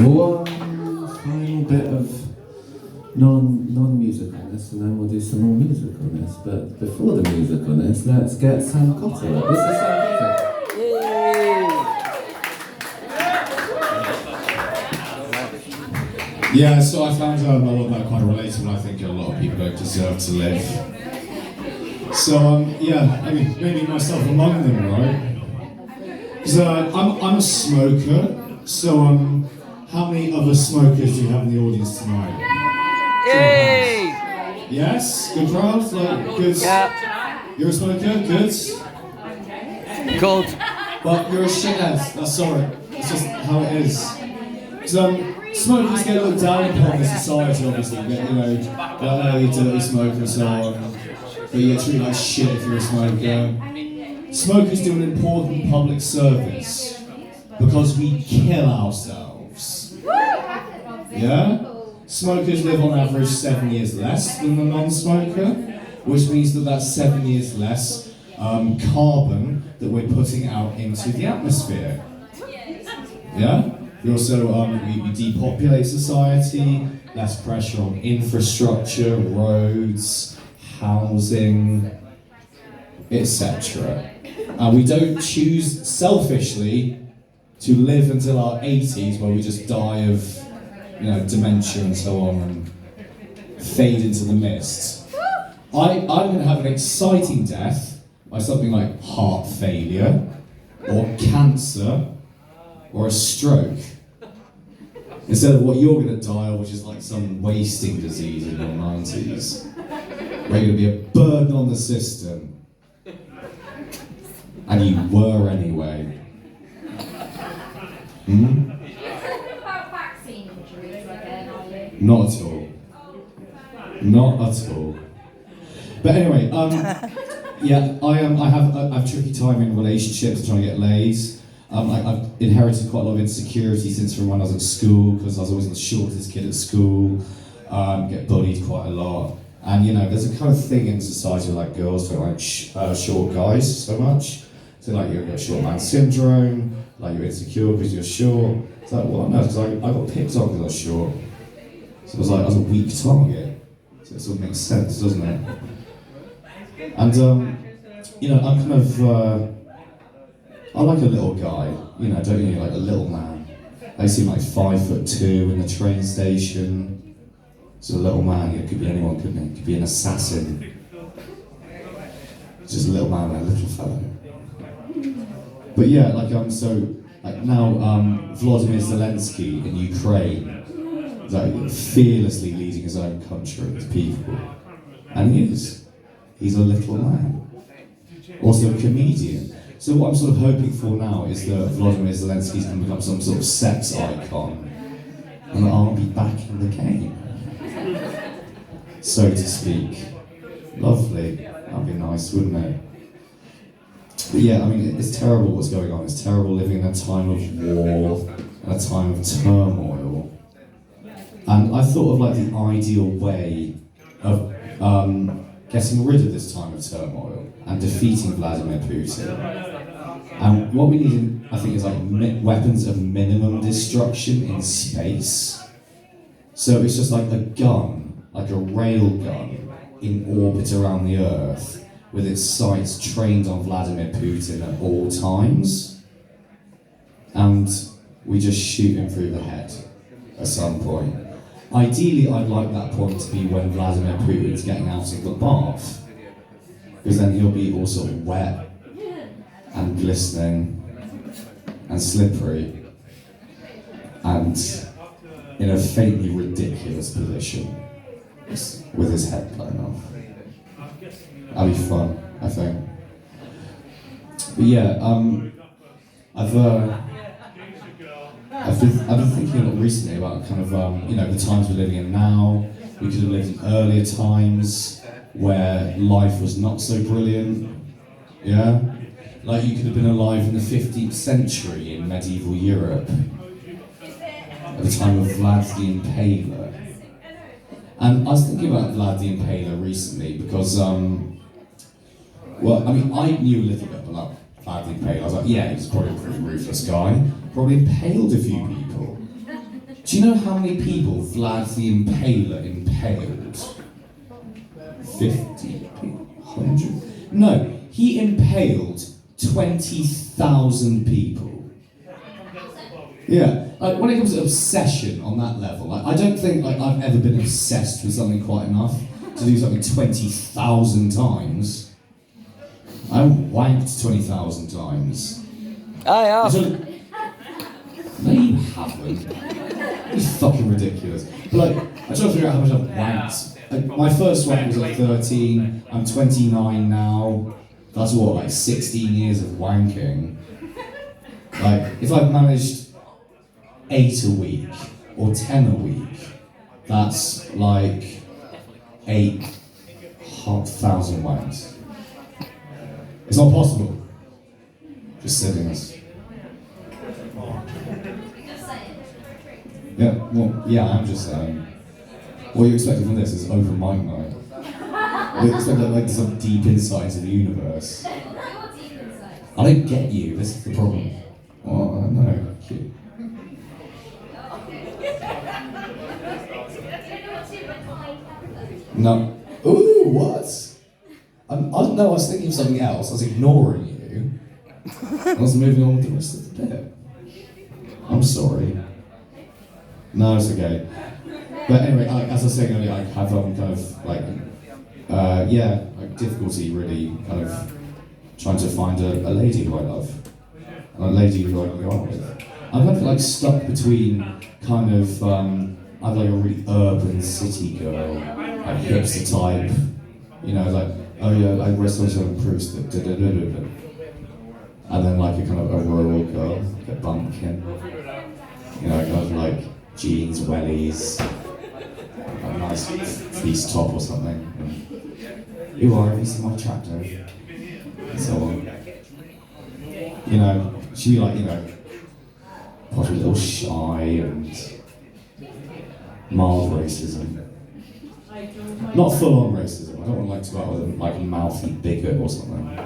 One final bit of non-musicalness, and then we'll do some more musicalness. But before the musicalness, let's get Sam Cotter. This is Sam Cotter. Yeah, so I found a lot of that quite relatable. I think a lot of people don't deserve to live. So yeah, I mean, maybe myself among them, right? Because I'm a smoker. So how many other smokers do you have in the audience tonight? Yay! Yes, good crowd, like good. Yeah. You're a smoker, good. Cold. But you're a shithead. That's sorry. It's just how it is. Because smokers get looked down upon in society, obviously. You get, like, oh, you dirty smoker and so on. But you get treated like shit if you're a smoker. Smokers do an important public service because we kill ourselves. Yeah? Smokers live on average 7 years less than the non-smoker, which means that that's 7 years less carbon that we're putting out into the atmosphere. Yeah? We also we depopulate society, less pressure on infrastructure, roads, housing, etc. And we don't choose selfishly to live until our 80s, where we just die of, dementia and so on, and fade into the mist. I'm going to have an exciting death by something like heart failure, or cancer, or a stroke, instead of what you're going to die of, which is like some wasting disease in your 90s, where you're going to be a burden on the system. And you were anyway. Hmm? Not at all. Not at all. But anyway, yeah, I have a tricky time in relationships, trying to get laid. I've inherited quite a lot of insecurity since from when I was at school, because I was always the shortest kid at school. Get bullied quite a lot. And there's a kind of thing in society where girls don't like short guys so much. So you've got short man syndrome, you're insecure because you're short. It's like, well, no, because I got picked on because I was short. So I was a weak target. So it sort of makes sense, doesn't it? And I'm kind of I like a little guy, don't you? Like a little man. I seem like 5'2" in the train station. So a little man, it could be anyone, couldn't it? It could be an assassin. Just a little man and a little fellow. But yeah, now Volodymyr Zelensky in Ukraine is fearlessly leading his own country, his people. And he is. He's a little man. Also a comedian. So what I'm sort of hoping for now is that Volodymyr Zelensky's going to become some sort of sex icon, and that I'll be back in the game, so to speak. Lovely. That'd be nice, wouldn't it? But yeah, I mean, it's terrible what's going on. It's terrible living in a time of war, and a time of turmoil. And I thought of the ideal way of getting rid of this time of turmoil and defeating Vladimir Putin. And what we need, I think, is weapons of minimum destruction in space. So it's just like a gun, like a rail gun, in orbit around the Earth, with its sights trained on Vladimir Putin at all times. And we just shoot him through the head at some point. Ideally, I'd like that point to be when Vladimir Putin's getting out of the bath, because then he'll be all sort of wet and glistening and slippery and in a faintly ridiculous position with his head blown off. That'd be fun, I think. But yeah, I've been thinking a lot recently about kind of the times we're living in now. We could have lived in earlier times where life was not so brilliant. Yeah, you could have been alive in the 15th century in medieval Europe at the time of Vlad the Impaler. And I was thinking about Vlad the Impaler recently because I knew a little bit about Vlad the Impaler. I was like, yeah, he's probably a pretty ruthless guy. Probably impaled a few people. Do you know how many people Vlad the Impaler impaled? 50? 100? No, he impaled 20,000 people. Yeah, like when it comes to obsession on that level, like, I don't think like I've ever been obsessed with something quite enough to do something 20,000 times. I wanked 20,000 times. I have. No, you haven't. It's fucking ridiculous. But like, I'm trying to figure out how much I've wanked. Like, my first wank was at 13. I'm 29 now. That's what, like 16 years of wanking. Like, if I've managed 8 a week or 10 a week, that's like 8,000 wanks. It's not possible. Just silliness. Yeah, well, yeah, I'm just saying. What you expecting from this is open mic night. You expect like some deep insight into the universe. I don't get you, this is the problem. Oh, no, cute. No. Ooh, what? No, I was thinking of something else. I was ignoring you. I was moving on with the rest of the bit. I'm sorry. No, it's okay. But anyway, as I was saying earlier, I have kind of like, like difficulty really kind of trying to find a lady who I love. And a lady who I go out with. I'm kind of like stuck between kind of, I'm like a really urban city girl, like hipster type, you know, like, oh yeah, like West End Proust, and then like a kind of a rural girl, like a bumpkin, you know, kind of like jeans, wellies, a nice fleece top or something. And, you are, have you seen my tractor? And so on. You know, she'd be like, you know, probably a little shy and mild racism. Not full-on racism. I don't want like to go out with like a mouthy bigot or something.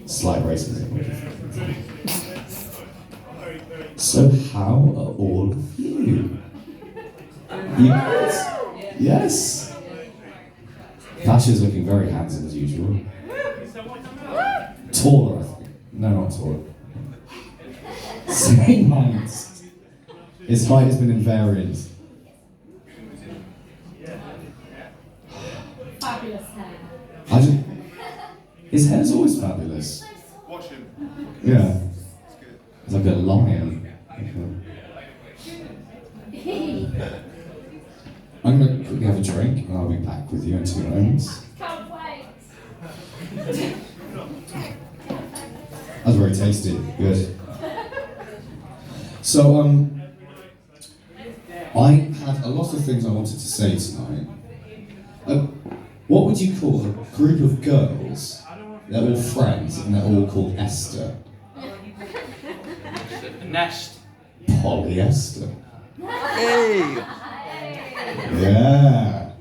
Slight racism. So how are all of you? Yes? Yes? Tasha's looking very handsome as usual. Taller, I think. No, not taller. Same height. His height has been invariant. Fabulous hair. His hair's always fabulous. Watch him. Yeah. He's like a lion. I'm gonna quickly have a drink and I'll be back with you in 2 moments. Can't wait. That's very tasty. Good. So, I had a lot of things I wanted to say tonight. What would you call a group of girls? They're all friends and they're all called Esther. Nest. Polyester. Hey! Yeah.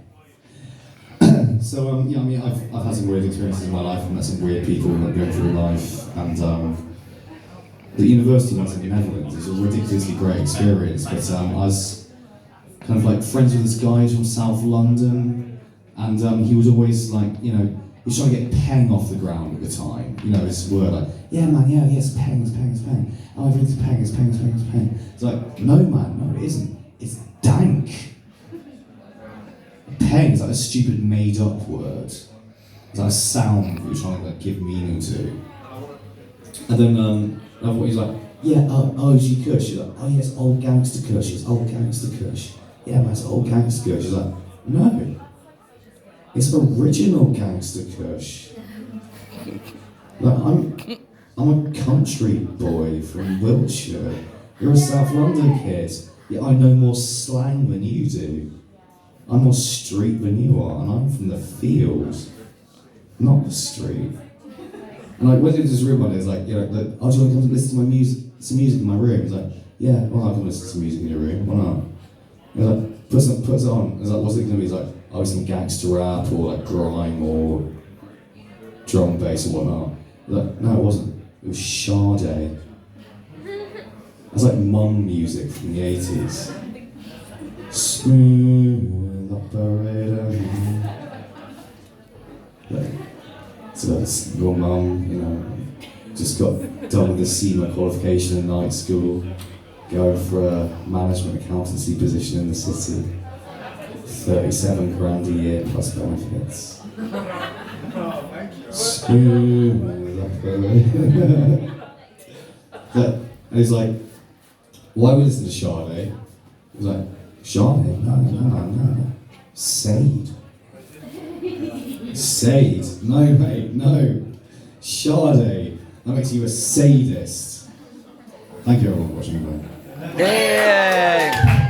So yeah, I mean, I've had some weird experiences in my life. I've met some weird people that go through life, and the university once in the Netherlands is a ridiculously great experience. But I was kind of like friends with this guy from South London, and he was always like, you know, he was trying to get peng off the ground at the time. You know, this word like, yeah man, yeah, it's peng, it's peng, it's peng. Oh, everything's peng, it's peng, it's peng, it's peng. It's like, no man, no it isn't. It's dank. Peng is like a stupid made-up word. It's like a sound you're trying to like give meaning to. And then he's like, yeah, oh, is you Kush? She's like, oh yes, old gangster Kush. It's old gangster Kush. Yeah, man, it's old gangster Kush. She's like, no, it's original gangster Kush. Like I'm a country boy from Wiltshire. You're a South London kid. Yeah, I know more slang than you do. I'm more street than you are, and I'm from the field, not the street. And like, went into this room one day, it's like, you know, like, oh, do you want to come and listen to my music, some music in my room? He's like, yeah, well, I can listen to some music in your room, why not? He's like, put it on. He's like, what's it gonna be? He's like, oh, some gangster rap, or like grime, or drum bass, or whatnot. He's like, no, it wasn't. It was Sade. I It's like mum music from the 80s. Smooth operator. Like, so that's your mum, you know, just got done with the SEMA qualification in night school, going for a management accountancy position in the city. 37 grand a year plus benefits. Smooth operator. And he's like, why we listen to Sade? He's like, Sade? No. Sade. Sade? No, mate, no. Sade. That makes you a sadist. Thank you everyone for watching. Bye. Yay!